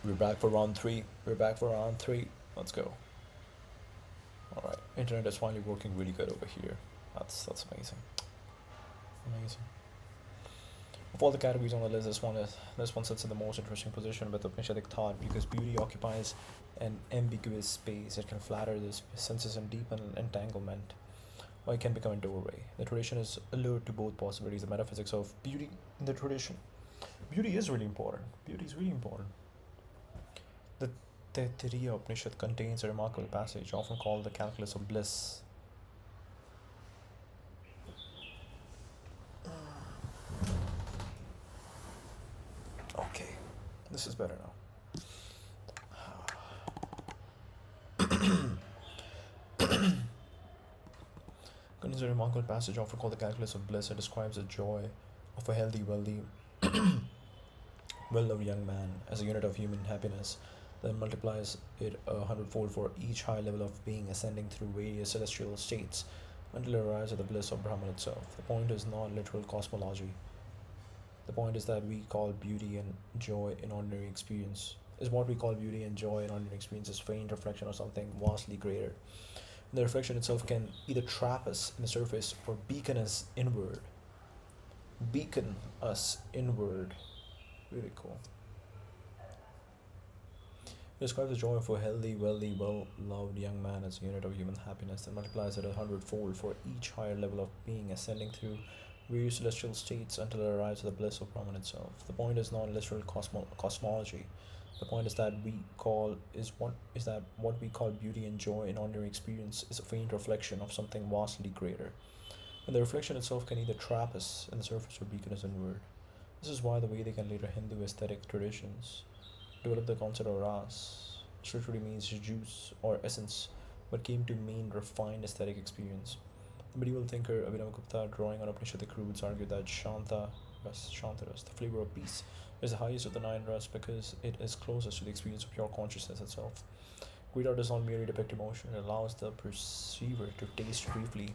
We're back for round three. We're back for round three. Let's go. All right. Internet is finally working really good over here. That's amazing. Amazing. Of all the categories on the list, this one sits in the most interesting position with Upanishadic thought because beauty occupies an ambiguous space. It can flatter the senses and deepen entanglement, or it can become a doorway. The tradition is allured to both possibilities. The metaphysics of beauty in the tradition. Beauty is really important. Beauty is really important. The Taittiriya Upanishad contains a remarkable passage, often called the calculus of bliss. Okay, this is better now. Contains a remarkable passage, often called the calculus of bliss. It describes the joy of a healthy, wealthy, well-loved young man as a unit of human happiness, then multiplies it 100-fold for each high level of being, ascending through various celestial states until it arrives at the bliss of Brahman itself. The point is not literal cosmology. The point is that we call beauty and joy in ordinary experience. Is what we call beauty and joy in ordinary experience is faint reflection of something vastly greater. The reflection itself can either trap us in the surface or beacon us inward. Beacon us inward. Really cool. It describes the joy of a healthy, wealthy, well-loved young man as a unit of human happiness and multiplies it 100-fold for each higher level of being, ascending through various celestial states until it arrives at the bliss of Brahman itself. The point is not literal cosmology. The point is that what we call beauty and joy in ordinary experience is a faint reflection of something vastly greater. And the reflection itself can either trap us in the surface or beacon us inward. This is why the Vedic and later Hindu aesthetic traditions developed the concept of ras, which literally means juice or essence, but came to mean refined aesthetic experience. The medieval thinker Abhinavagupta, drawing on Upanishadic roots, argued that Shantaras, the flavor of peace, is the highest of the nine ras because it is closest to the experience of pure consciousness itself. Greed art does not merely depict emotion, it allows the perceiver to taste briefly.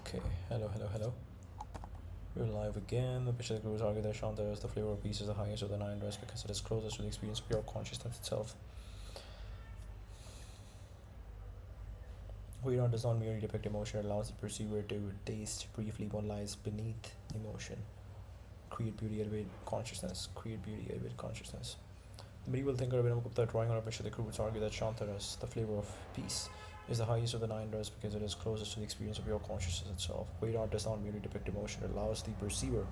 Okay, hello. We're live again. The Picture Gurus argue that Shanta is the flavor of peace is the highest of the nine ras because it is closest to the experience of pure consciousness itself. Huiran does not merely depict emotion, it allows the perceiver to taste briefly what lies beneath emotion. Create beauty, elevate consciousness. Create beauty, elevate consciousness. The medieval thinker Abhinavagupta, drawing on Upanishadic roots, argue that Shantaras, the flavor of peace, is the highest of the nine ras because it is closest to the experience of pure consciousness itself. Great art does not merely depict emotion, it allows the perceiver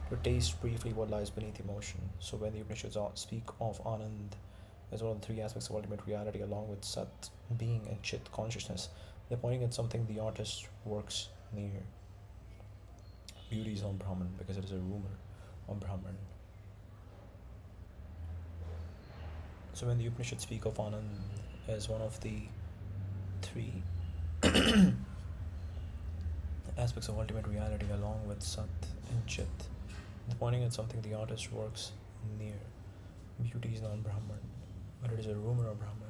to taste briefly what lies beneath emotion. So when the Upanishads speak of Anand as one of the three aspects of ultimate reality, along with Sat, being, and Chit, consciousness, they're pointing at something the artist works near. Beauty is on Brahman because it is a rumor on Brahman. So when the Upanishads speak of Anand as one of the three aspects of ultimate reality, along with Sat and Chit, they're pointing at something the artist works near. Beauty is not Brahman, but it is a rumor of Brahman.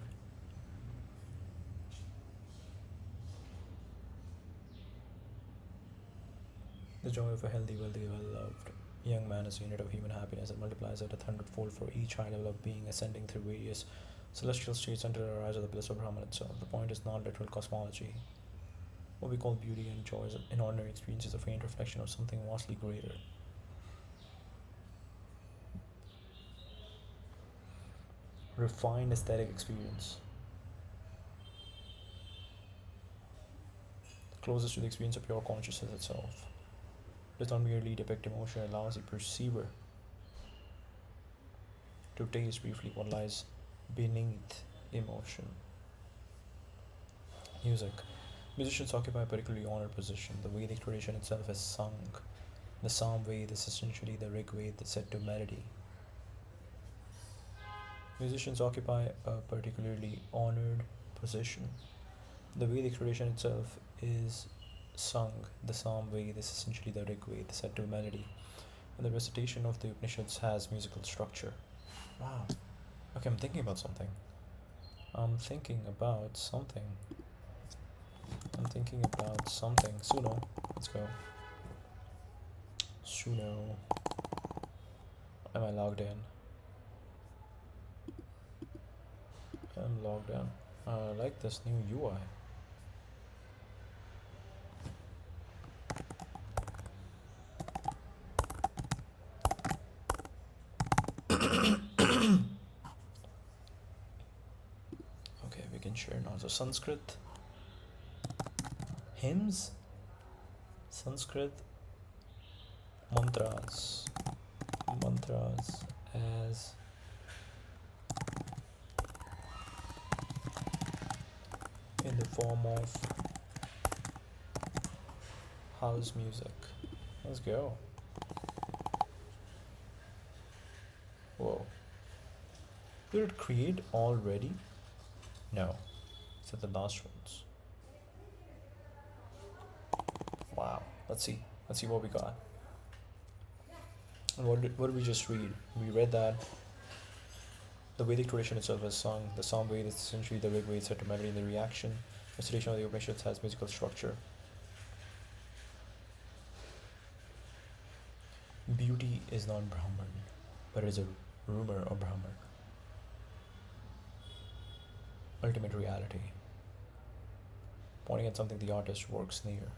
The joy of a healthy, wealthy, well-loved young man is a unit of human happiness and multiplies at 100-fold for each high level of being ascending through various celestial states until it arrives at the bliss of Brahman itself. The point is not literal cosmology. What we call beauty and joy in ordinary experience is a faint reflection of something vastly greater. Refined aesthetic experience. Closest to the experience of pure consciousness itself. Does not merely depict emotion, it allows the perceiver to taste briefly what lies beneath emotion. Music. Musicians occupy a particularly honored position. The Vedic tradition itself is sung. The Psalm Ved is essentially the Rig Ved set to melody. Musicians occupy a particularly honored position. The Vedic tradition itself is sung. The Psalm Ved is essentially the Rig Ved set to melody. And the recitation of the Upanishads has musical structure. Wow. Okay, I'm thinking about something. Suno. Let's go. Suno. Am I logged in? I'm logged in. I like this new UI. Okay, we can share now. So Sanskrit hymns, Sanskrit mantras as in the form of house music. Let's go. Whoa. Did it create already? No. It's at the last ones. Wow. Let's see what we got. And what did we just read? We read that the Vedic tradition itself is sung. The Psalm Ved is essentially the Rig Ved set to melody in the reaction. Recitation of the Upanishads has musical structure. Beauty is not Brahman, but it is a rumor of Brahman. Ultimate reality. Pointing at something the artist works near.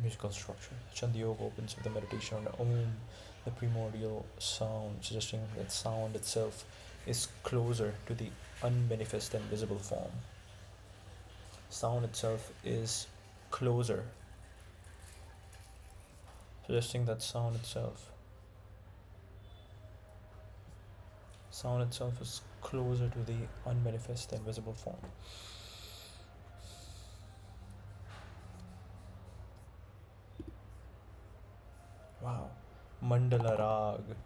Musical structure. Chand Yoga opens with the meditation on Om, the primordial sound, suggesting that sound itself is closer to the unmanifest and visible form. Sound itself is closer, suggesting that sound itself is closer to the unmanifest and visible form. Wow. Mandala Rag.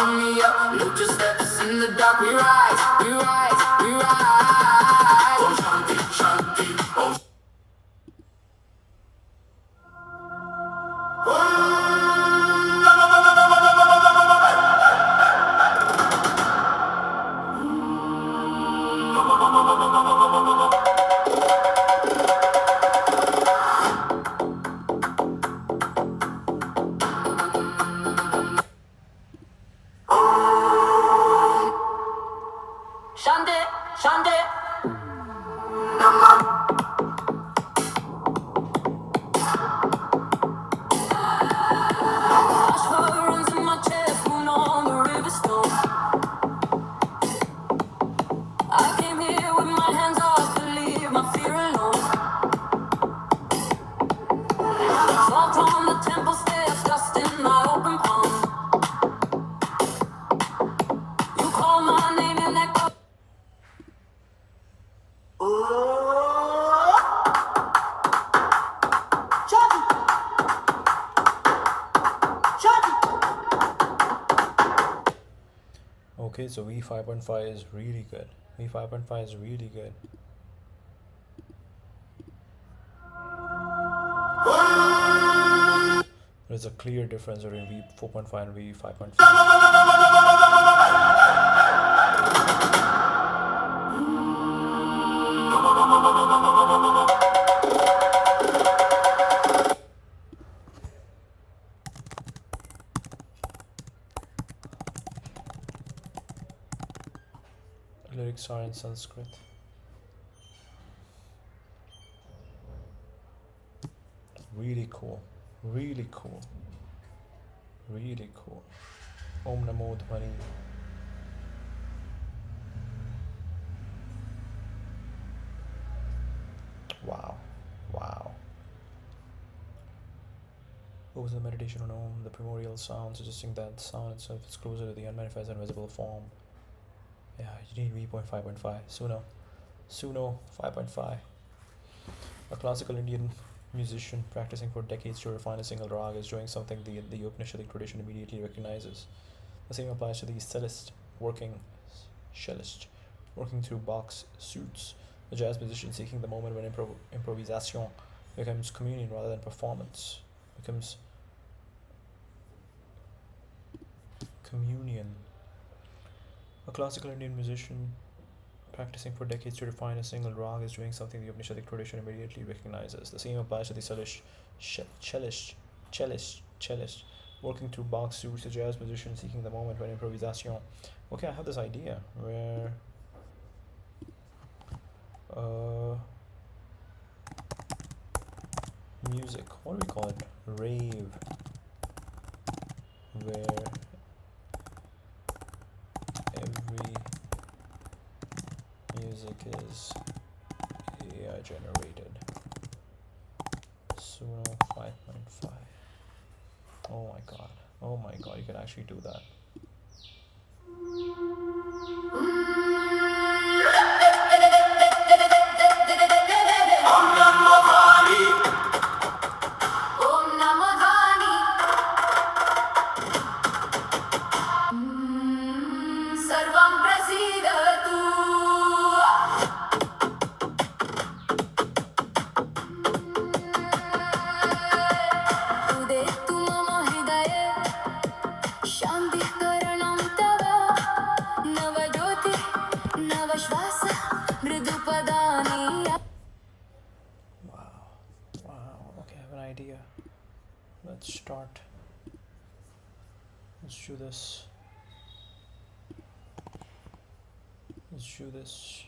on me up. Look just steps in the dark. We rise, we rise, we rise. Oh Shanti, Shanti, oh. Shanti, Shanti. Flash her runs in my chest, moon on the river stone. I came here with my hands off to leave my fear alone. Salt on the temple steps, dust in my open palm. You call my name and echo. Shanti, Shanti. Okay, so V5.5 is really good. V5.5 is really good. There's a clear difference between V4.5 and V5.5. Lyrics are in Sanskrit. Really cool. Really cool. Really cool. Om Namo Dhvani. Wow. Wow. Focus on meditation on Om, the primordial sound, suggesting that sound itself is closer to the unmanifest and visible form. Yeah, you need V.5.5. Suno 5.5. A classical Indian musician practicing for decades to refine a single rag is doing something the Upanishadic tradition immediately recognizes. The same applies to the cellist working through box suits. The jazz musician seeking the moment when improvisation becomes communion rather than performance. Becomes communion. A classical Indian musician practicing for decades to refine a single rag is doing something the Upanishadic tradition immediately recognizes. The same applies to the cellist working through box suits, a jazz musician seeking the moment when improvisation. Okay, I have this idea where music, what do we call it? Rave, where every music is AI generated. Suno 5.5. Oh my god. Oh my god, you can actually do that. Let's start. Let's do this. Let's do this.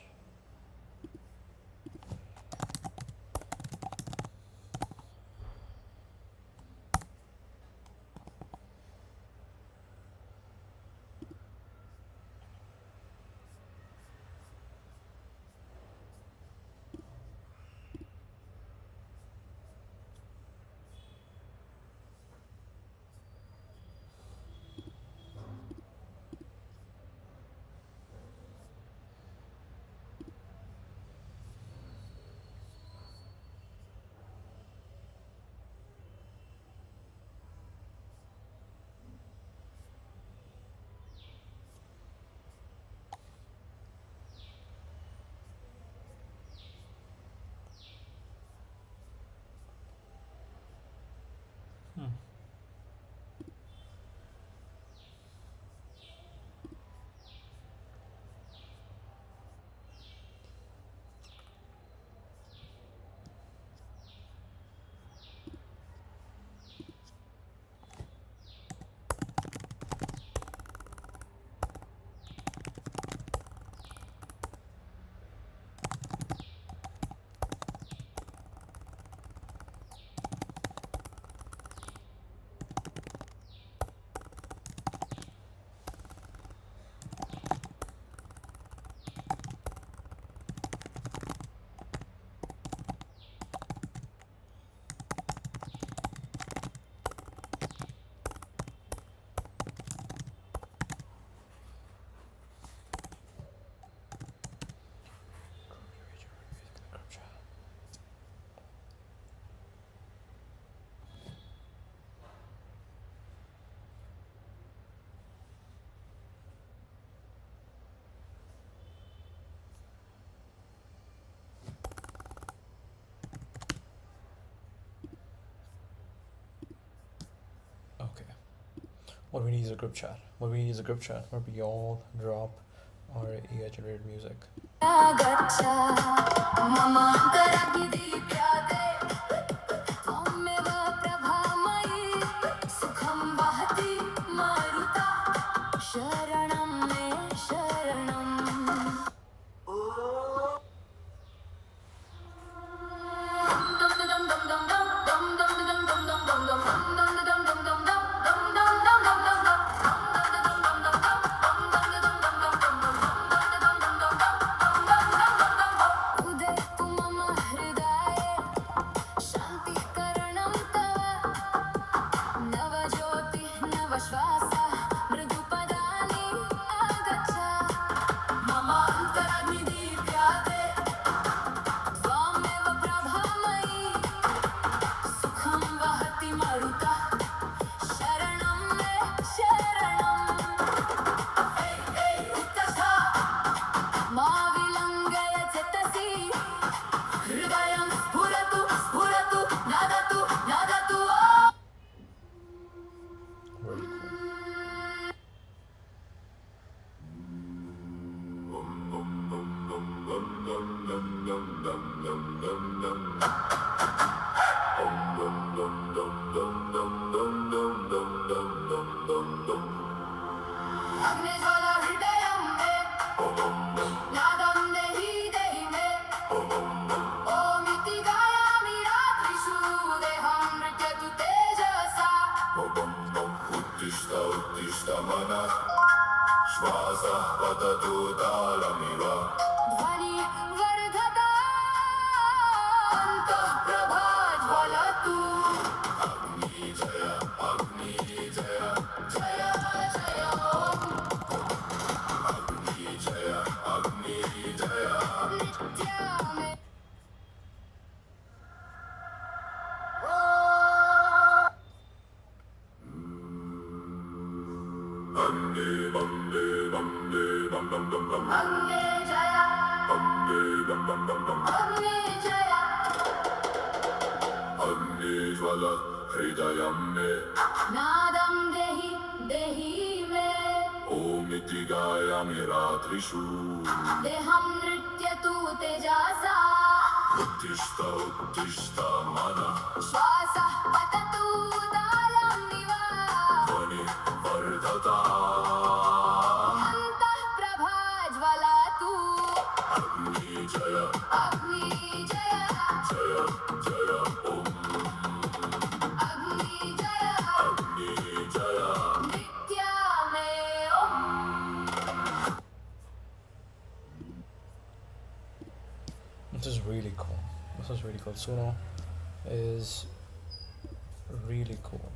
What we need is a group chat. What we need is a group chat where we all drop our AI generated music. Very cool. This is really cool. This is really cool. Suno is really cool.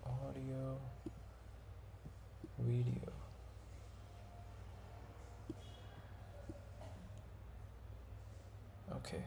Audio, video. Okay.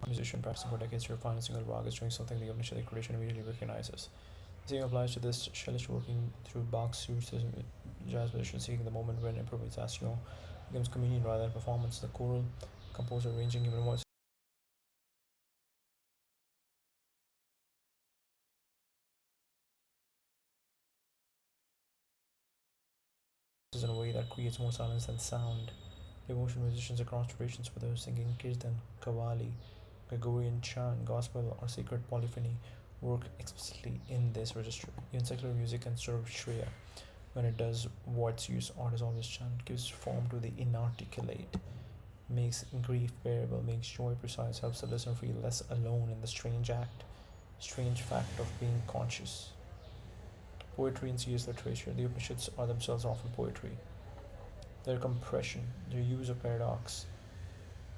Musician practicing for decades to refine a single rag is doing something the Upanishadic tradition immediately recognizes. The same applies to this cellist working through Bach's suites as a jazz musician seeking the moment when improvisation becomes communion rather than performance. The choral composer arranging human voice in a way that creates more silence than sound. Devotional musicians across traditions, whether singing kirtan, qawwali, Gregorian chant, gospel, or sacred polyphony, work explicitly in this register. Even secular music can serve Shreya when it does what's used or dissolves chant, gives form to the inarticulate. makes grief bearable, makes joy precise, helps the listener feel less alone in the strange fact of being conscious. Poetry and serious literature. The Upanishads are themselves often poetry. Their compression, their use of paradox,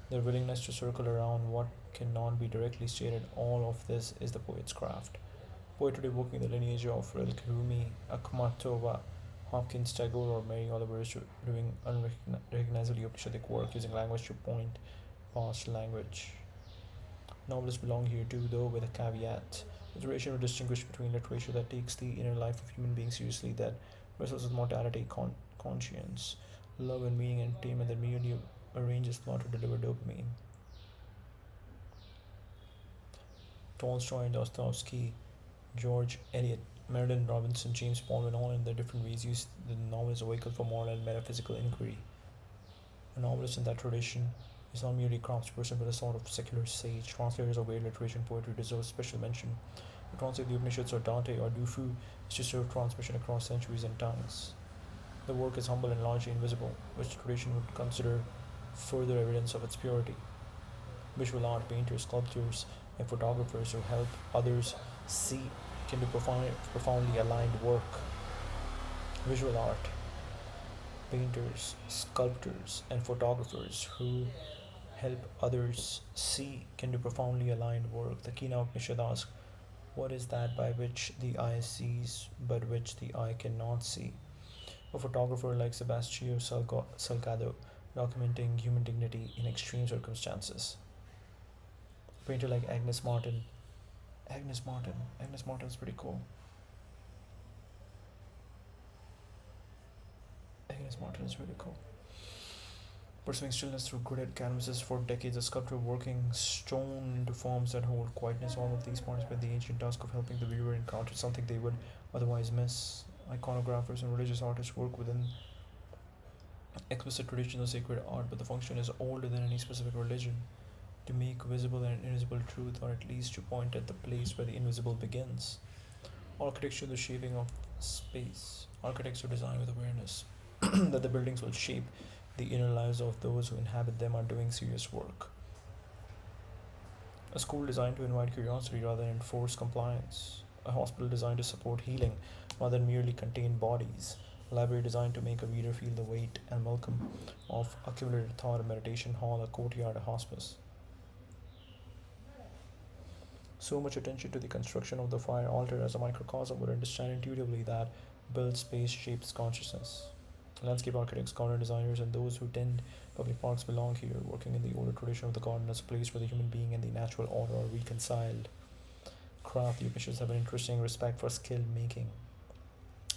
their willingness to circle around what cannot be directly stated, all of this is the poet's craft. Poetry evoking the lineage of Rilke, Rumi, Akhmatova, Hopkins, Tagore, or Mary Oliver is doing unrecognizably Upanishadic work using language to point past language. Novelists belong here too, though with a caveat. The duration to distinguish between literature that takes the inner life of human beings seriously, that wrestles with mortality, conscience, love and meaning, and entertainment, that merely arranges plot to deliver dopamine. Tolstoy and Dostoevsky, George Eliot, Marilyn Robinson, James Baldwin, all in their different ways use the novel as a vehicle for moral and metaphysical inquiry. A novelist in that tradition is not merely a craftsperson but a sort of secular sage. Translators of weird literature and poetry deserve special mention. To translate the Upanishads or Dante or Du Fu is to serve transmission across centuries and tongues. The work is humble and largely invisible, which the tradition would consider further evidence of its purity. Visual art, painters, sculptors, and photographers who help others see can do profoundly aligned work. Visual art, painters, sculptors, and photographers who help others see can do profoundly aligned work. The Kina Upanishad asks, what is that by which the eye sees but which the eye cannot see? A photographer like Sebastião Salgado, documenting human dignity in extreme circumstances. A painter like Agnes Martin. Agnes Martin is pretty cool. Agnes Martin is really cool. Pursuing stillness through gridded canvases for decades, a sculptor working stone into forms that hold quietness. All of these participate in the ancient task of helping the viewer encounter something they would otherwise miss. Iconographers and religious artists work within explicit traditions of sacred art, but the function is older than any specific religion. To make visible an invisible truth, or at least to point at the place where the invisible begins. Architecture, the shaping of space. Architects are designed with awareness that the buildings will shape the inner lives of those who inhabit them are doing serious work. A school designed to invite curiosity rather than enforce compliance. A hospital designed to support healing rather than merely contain bodies. A library designed to make a reader feel the weight and welcome of accumulated thought. A meditation hall, a courtyard, a hospice. So much attention to the construction of the fire altar as a microcosm would understand intuitively that built space shapes consciousness. Landscape architects, garden designers, and those who tend public parks belong here, working in the older tradition of the garden as a place where the human being and the natural order are reconciled. Craft. The Upanishads have an interesting respect for skill making.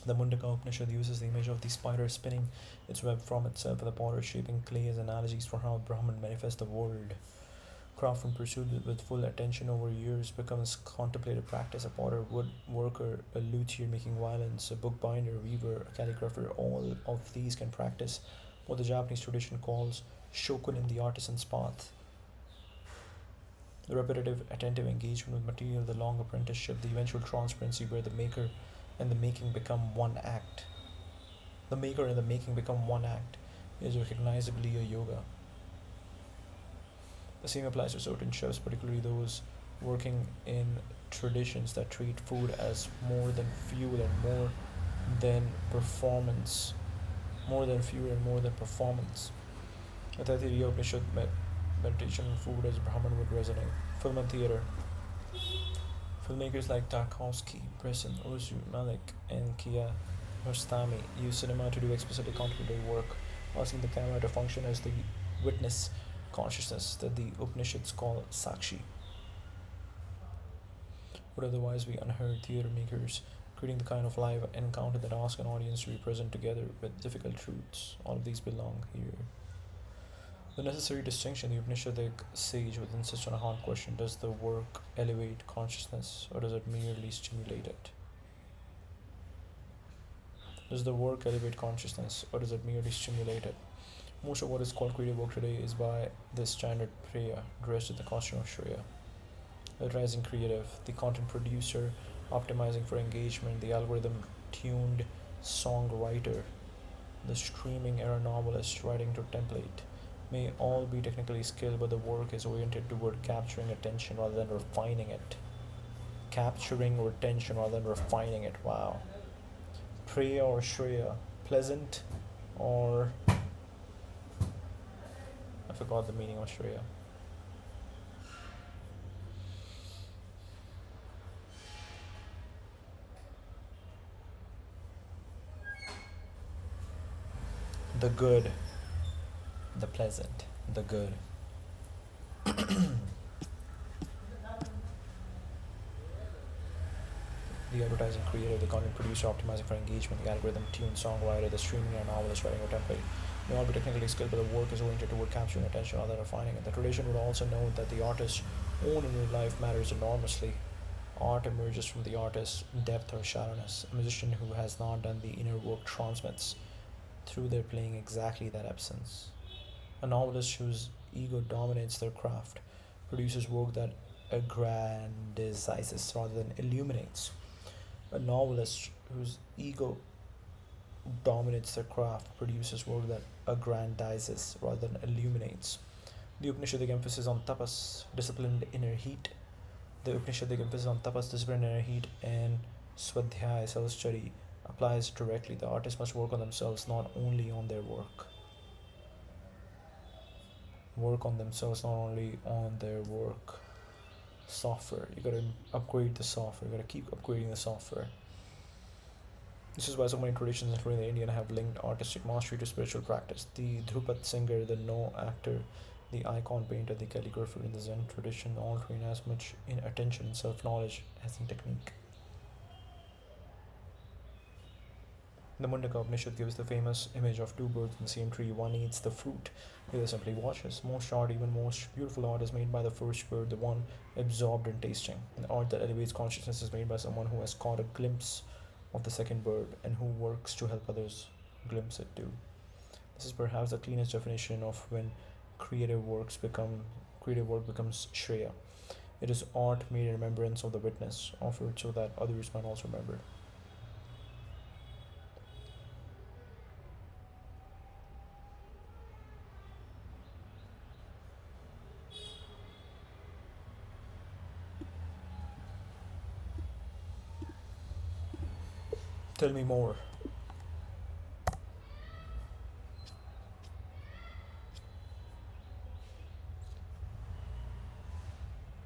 The Mundaka Upanishad uses the image of the spider spinning its web from itself and the potter shaping clay as analogies for how Brahman manifests the world. Craft, when pursued with full attention over years, becomes contemplative practice. A potter, woodworker, a luthier making violins, a bookbinder, a weaver, a calligrapher, all of these can practice what the Japanese tradition calls shokunin, the artisan's path. The repetitive, attentive engagement with material, the long apprenticeship, the eventual transparency where the maker and the making become one act. The maker and the making become one act is recognizably a yoga. The same applies to certain chefs, particularly those working in traditions that treat food as more than fuel and more than performance. More than fuel and more than performance. The Taittiriya Upanishad meditation on food as Brahman would resonate. Film and theater. Filmmakers like Tarkovsky, Bresson, Ozu, Malik, and Kia Rostami use cinema to do explicitly contemplative work, asking the camera to function as the witness consciousness that the Upanishads call Sakshi. Would otherwise be unheard. Theater makers creating the kind of live encounter that asks an audience to be present together with difficult truths. All of these belong here. The necessary distinction. The Upanishadic sage would insist on a hard question: does the work elevate consciousness or does it merely stimulate it? Does the work elevate consciousness or does it merely stimulate it? Most of what is called creative work today is by this standard Preya, dressed in the costume of Shreya. The rising creative, the content producer optimizing for engagement, the algorithm tuned songwriter, the streaming era novelist writing to template, may all be technically skilled, but the work is oriented toward capturing attention rather than refining it. Capturing retention rather than refining it. Wow. Priya or Shreya, pleasant or I forgot the meaning of Shreya. The good, the pleasant, the good. The advertising creator, the content producer optimizing for engagement, the algorithm tuned songwriter, the streaming and novelist writing a template. May all be technically skilled, but the work is oriented toward capturing attention rather than refining it. The tradition would also note that the artist's own inner life matters enormously. Art emerges from the artist's depth or shallowness. A musician who has not done the inner work transmits through their playing exactly that absence. A novelist whose ego dominates their craft produces work that aggrandizes rather than illuminates. A novelist whose ego dominates their craft produces work that aggrandizes rather than illuminates. The Upanishadic emphasis on tapas, disciplined inner heat. The Upanishadic emphasis on tapas, disciplined inner heat, and swadhyaya, self study, applies directly. The artist must work on themselves, not only on their work. Work on themselves, not only on their work. Software. You gotta upgrade the software. You gotta keep upgrading the software. This is why so many traditions, including the Indian, have linked artistic mastery to spiritual practice. The Dhrupad singer, the No actor, the icon painter, the calligrapher in the Zen tradition all train as much in attention and self-knowledge as in technique. The Mundaka Upanishad gives the famous image of two birds in the same tree. One eats the fruit, the other simply watches. Most art, even most beautiful art, is made by the first bird, the one absorbed in tasting. And the art that elevates consciousness is made by someone who has caught a glimpse of the second bird and who works to help others glimpse it too. This is perhaps the cleanest definition of when creative work becomes Shreya. It is art made in remembrance of the witness, offered so that others might also remember. Tell me more.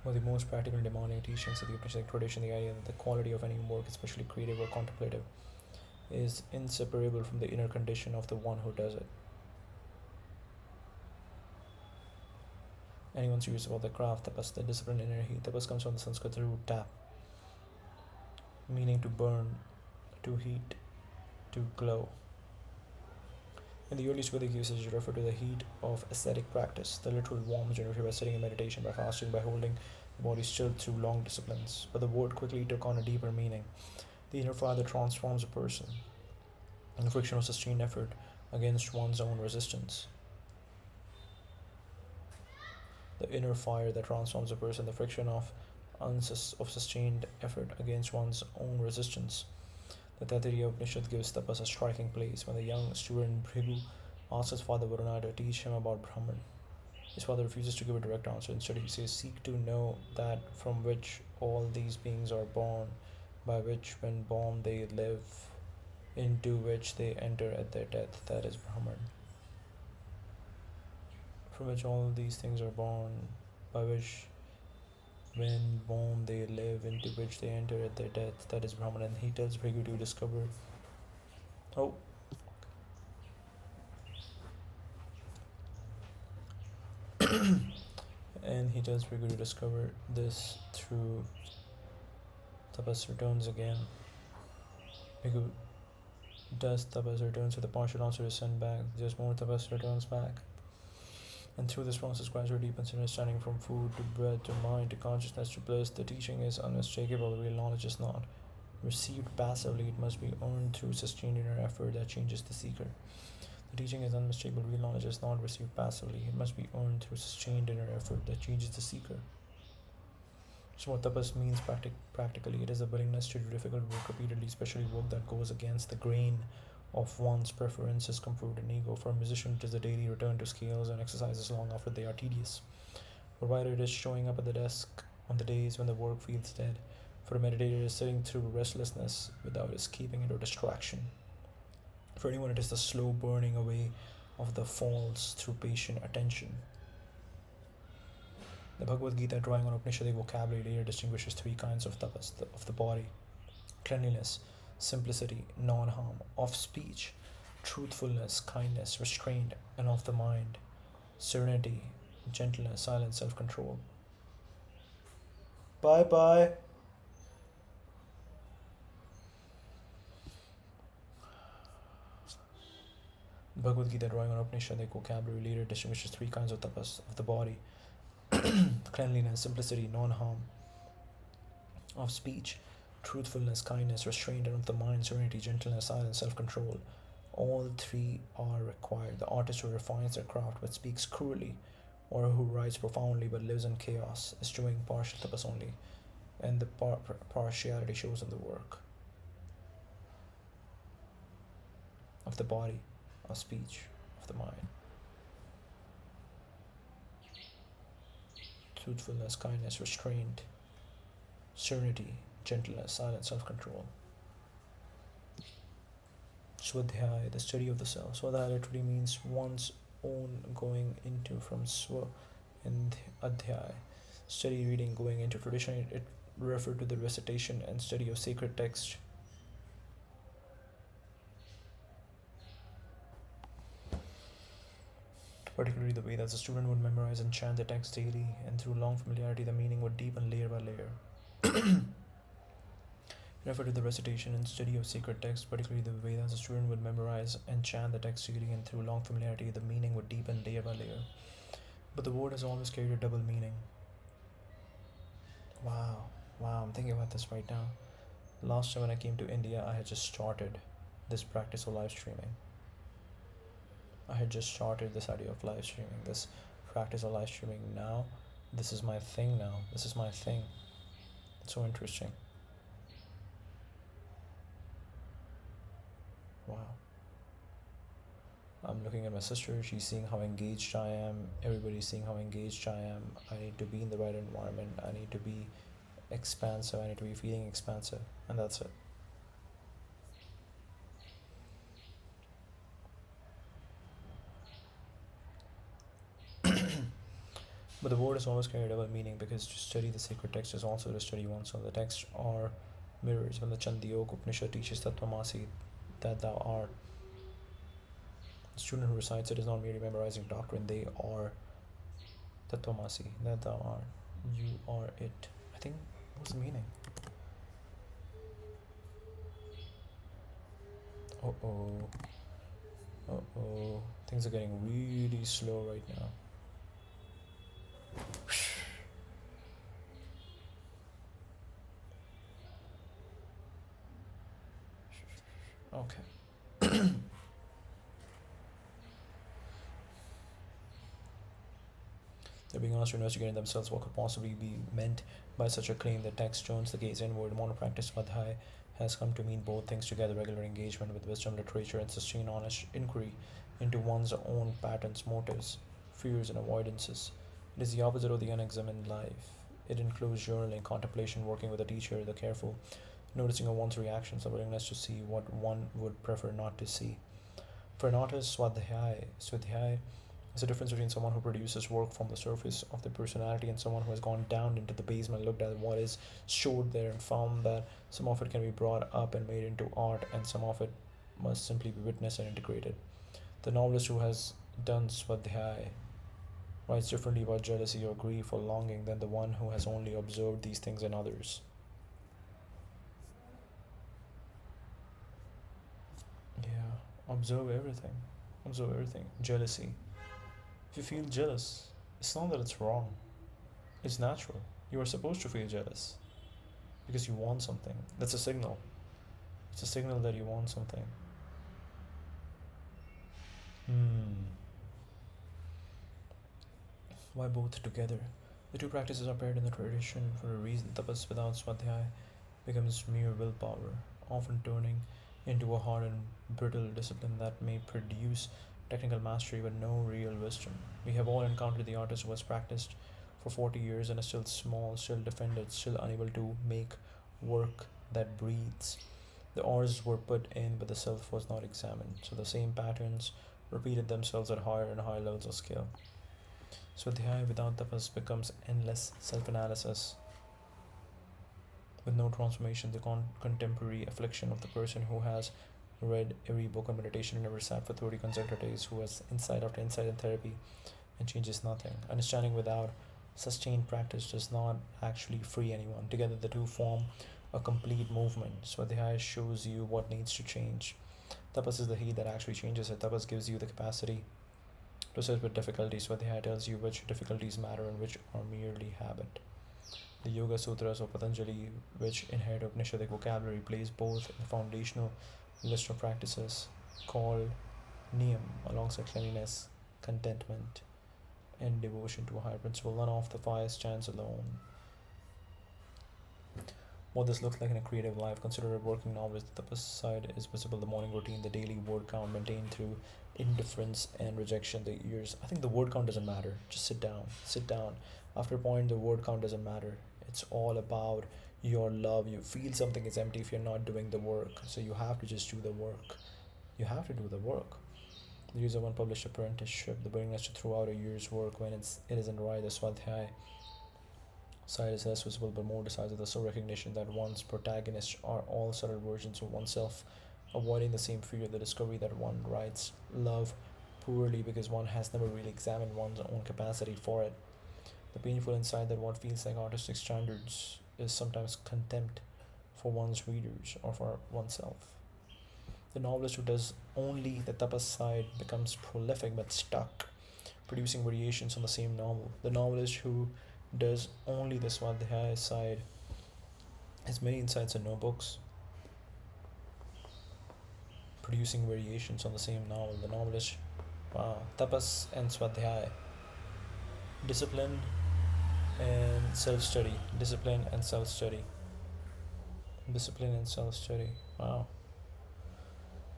One of the most practical and demanding teachings of the Upanishadic tradition, the idea that the quality of any work, especially creative or contemplative, is inseparable from the inner condition of the one who does it. Anyone serious about the craft, tapas, the discipline, inner heat. Tapas comes from the Sanskrit root tap, meaning to burn, to heat, to glow. In the earliest Vedic usage, it referred to the heat of ascetic practice, the literal warmth generated by sitting in meditation, by fasting, by holding the body still through long disciplines. But the word quickly took on a deeper meaning. The inner fire that transforms a person, and the friction of sustained effort against one's own resistance. The inner fire that transforms a person, the friction of sustained effort against one's own resistance. The Taittiriya Upanishad gives tapas a striking place. When the young student Bhrigu asks his father Varuna to teach him about Brahman, his father refuses to give a direct answer. Instead, he says, "Seek to know that from which all these beings are born, by which, when born, they live, into which they enter at their death. That is Brahman." From which all these things are born, by which, when born, they live, into which they enter at their death. That is Brahman. And he tells Bhrigu to discover. Oh. And he tells Bhrigu to discover this through tapas. Returns again. Bhrigu does tapas, returns with a partial answer is sent back. Just more tapas, returns back. And through this process, gradually deepens understanding from food to bread to mind to consciousness to bliss. The teaching is unmistakable, real knowledge is not received passively, it must be earned through sustained inner effort that changes the seeker. The teaching is unmistakable, real knowledge is not received passively, it must be earned through sustained inner effort that changes the seeker. So what tapas means practically, it is a willingness to do difficult work repeatedly, especially work that goes against the grain of one's preferences, comfort, and ego. For a musician, it is the daily return to scales and exercises long after they are tedious. For a writer, it is showing up at the desk on the days when the work feels dead. For a meditator, it is sitting through restlessness without escaping into distraction. For anyone, it is the slow burning away of the falls through patient attention. The Bhagavad Gita, drawing on Upanishadic vocabulary, later distinguishes three kinds of tapas: of the body, cleanliness, simplicity, non harm; of speech, truthfulness, kindness, restraint; and of the mind, serenity, gentleness, silence, self control. Bye bye. Bhagavad Gita, drawing on Upanishadic vocabulary, later distinguishes three kinds of tapas: of the body, cleanliness, simplicity, non harm; of speech, truthfulness, kindness, restraint; and of the mind, serenity, gentleness, silence, self control. All three are required. The artist who refines their craft but speaks cruelly, or who writes profoundly but lives in chaos, is doing partial tapas only, and the partiality shows in the work. Of the body, of speech, of the mind. Truthfulness, kindness, restraint, serenity, gentleness, silence, self control. Swadhyaya, the study of the self. Swadhyaya literally means one's own, going into from swa and adhyaya. Study, reading, going into. Tradition, it referred to the recitation and study of sacred text. Particularly the Vedas, the student would memorize and chant the text daily, and through long familiarity, the meaning would deepen layer by layer. Refer to the recitation and study of sacred texts, particularly the Vedas. The student would memorize and chant the text daily, and through long familiarity, the meaning would deepen layer by layer. But the word has always carried a double meaning. Wow, I'm thinking about this right now. Last time when I came to India, I had just started this practice of live streaming. I had just started this idea of live streaming, this practice of live streaming. Now, this is my thing now. This is my thing. It's so interesting. Wow. I'm looking at my sister, she's seeing how engaged I am, everybody's seeing how engaged I am. I need to be in the right environment, I need to be expansive, I need to be feeling expansive, and that's it. But the word is always carried a double meaning, because to study the sacred text is also to study oneself. The texts are mirrors. When the Chandogya Upanishad teaches Tattvamasi, that thou art, the student who recites it is not merely memorizing doctrine, they are Tattvamasi, that thou art, you are it. I think, what's the meaning? Things are getting really slow right now. Okay. They're being asked to investigate in themselves what could possibly be meant by such a claim. The text turns the gaze inward. Monopractice Svadhyaya has come to mean both things together: regular engagement with wisdom literature and sustained honest inquiry into one's own patterns, motives, fears, and avoidances. It is the opposite of the unexamined life. It includes journaling, contemplation, working with a teacher, the careful noticing of one's reactions, the willingness to see what one would prefer not to see. For an artist, Swadhyaya is the difference between someone who produces work from the surface of their personality and someone who has gone down into the basement, looked at what is stored there, and found that some of it can be brought up and made into art, and some of it must simply be witnessed and integrated. The novelist who has done Swadhyaya writes differently about jealousy or grief or longing than the one who has only observed these things in others. Yeah, observe everything. Observe everything. Jealousy. If you feel jealous, it's not that it's wrong, it's natural. You are supposed to feel jealous because you want something. That's a signal. It's a signal that you want something. Why both together? The two practices are paired in the tradition for a reason. Tapas without swadhyaya becomes mere willpower, often turning into a hard and brittle discipline that may produce technical mastery but no real wisdom. We have all encountered the artist who has practiced for 40 years and is still small, still defended, still unable to make work that breathes. The oars were put in, but the self was not examined, so the same patterns repeated themselves at higher and higher levels of skill. So the eye without tapas becomes endless self analysis with no transformation, the contemporary affliction of the person who has read every book on meditation and never sat for 30 consecutive days, who has insight after insight in therapy and changes nothing. Understanding without sustained practice does not actually free anyone. Together, the two form a complete movement. Swadhyaya shows you what needs to change. Tapas is the heat that actually changes it. Tapas gives you the capacity to sit with difficulties. Swadhyaya tells you which difficulties matter and which are merely habit. The Yoga Sutras of Patanjali, which inherit Upanishadic vocabulary, place both in the foundational list of practices called Niyam alongside cleanliness, contentment, and devotion to a higher principle. None of the five stands alone. What this looks like in a creative life, consider a working novelist. The tapas side is visible, the morning routine, the daily word count maintained through indifference and rejection. The years, I think the word count doesn't matter. Just sit down, sit down. After a point, the word count doesn't matter. It's all about your love. You feel something is empty if you're not doing the work. So you have to just do the work. You have to do the work. The use of unpublished apprenticeship, the willingness to throw out a year's work when it isn't right. The Swadhyay side is less visible but more decisive. The soul recognition that one's protagonists are all subtle versions of oneself, avoiding the same fear, the discovery that one writes love poorly because one has never really examined one's own capacity for it. The painful insight that what feels like artistic standards is sometimes contempt for one's readers or for oneself. The novelist who does only the tapas side becomes prolific but stuck, producing variations on the same novel. The novelist who does only the Swadhyaya side has many insights and no books, producing variations on the same novel. The novelist, tapas and Swadhyaya, discipline and self study, discipline and self study, discipline and self study. Wow.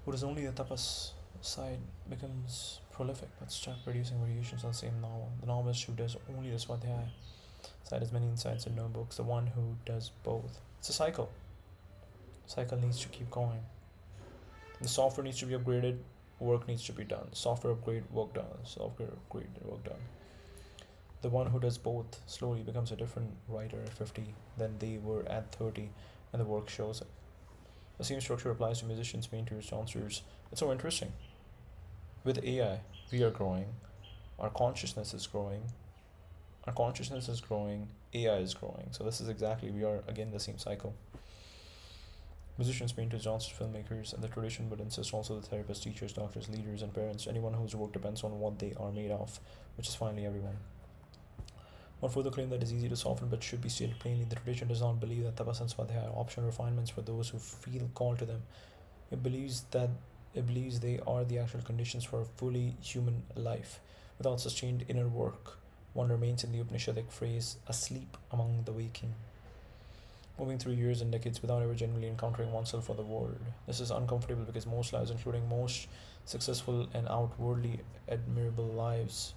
Who does only the tapas side becomes prolific but stuck, producing variations on the same novel. The novelist who does only the Swadhyaya side has many insights and no books. The one who does both. It's a cycle. Cycle needs to keep going. The software needs to be upgraded, work needs to be done. Software upgrade, work done. Software upgrade, work done. The one who does both slowly becomes a different writer at 50 than they were at 30, and the work shows it. The same structure applies to musicians, painters, dancers. It's so interesting. With AI, we are growing, our consciousness is growing, AI is growing. So this is exactly, we are again the same cycle. Musicians, painters, dancers, filmmakers, and the tradition would insist also the therapists, teachers, doctors, leaders, and parents, anyone whose work depends on what they are made of, which is finally everyone. One further claim that is easy to soften but should be stated plainly: the tradition does not believe that tapas and swadhyaya are optional refinements for those who feel called to them. It believes they are the actual conditions for a fully human life. Without sustained inner work, one remains in the Upanishadic phrase, asleep among the waking, moving through years and decades without ever genuinely encountering oneself or the world. This is uncomfortable because most lives, including most successful and outwardly admirable lives,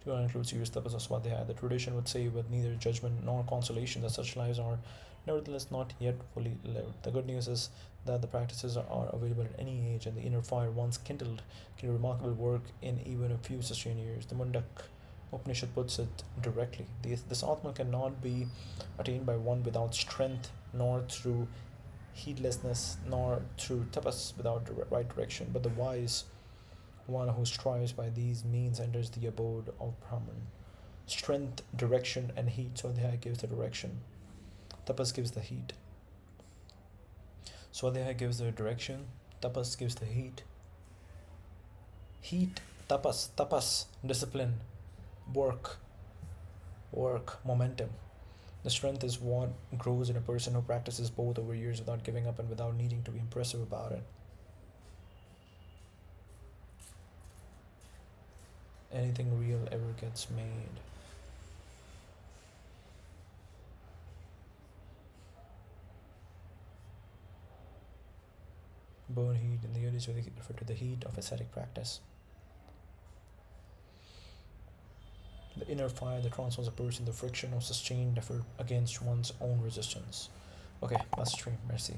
do not include serious tapas or swadhyaya. The tradition would say with neither judgment nor consolation that such lives are nevertheless not yet fully lived. The good news is that the practices are available at any age, and the inner fire once kindled can do remarkable work in even a few sustained years. The Mundak Upanishad puts it directly. This Atma cannot be attained by one without strength, nor through heedlessness, nor through tapas without right direction. But the wise one who strives by these means enters the abode of Brahman. Strength, direction, and heat. Swadhyaya gives the direction. Tapas gives the heat. Swadhyaya gives the direction. Tapas gives the heat. Heat, tapas, discipline, work, momentum. The strength is what grows in a person who practices both over years without giving up and without needing to be impressive about it. Anything real ever gets made. Burn heat in the units refer to the heat of ascetic practice. The inner fire that transforms a person, the friction of sustained effort against one's own resistance. Okay, bus stream, merci.